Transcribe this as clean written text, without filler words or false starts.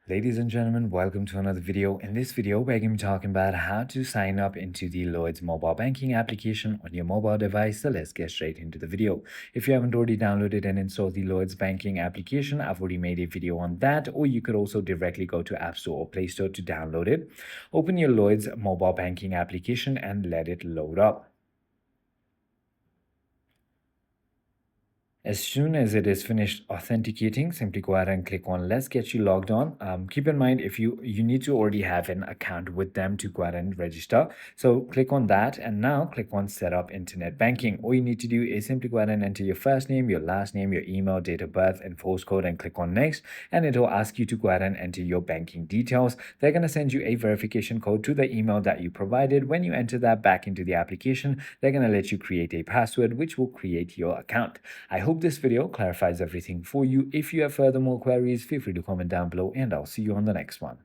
Ladies and gentlemen, welcome to another video. In this video, we're going to be talking about how to sign up into the Lloyds mobile banking application on your mobile device. So let's get straight into the video. If you haven't already downloaded and installed the Lloyds banking application, I've already made a video on that, or you could also directly go to App Store or Play Store to download it. Open your Lloyds mobile banking application and let it load up. As soon as it is finished authenticating, simply go ahead and click on Let's Get You Logged On. Keep in mind, if you need to already have an account with them to go ahead and register. So click on that and now click on Set Up Internet Banking. All you need to do is simply go ahead and enter your first name, your last name, your email, date of birth, and postcode and click on Next. And it will ask you to go ahead and enter your banking details. They're going to send you a verification code to the email that you provided. When you enter that back into the application, they're going to let you create a password, which will create your account. I hope this video clarifies everything for you. If you have further more queries, feel free to comment down below and I'll see you on the next one.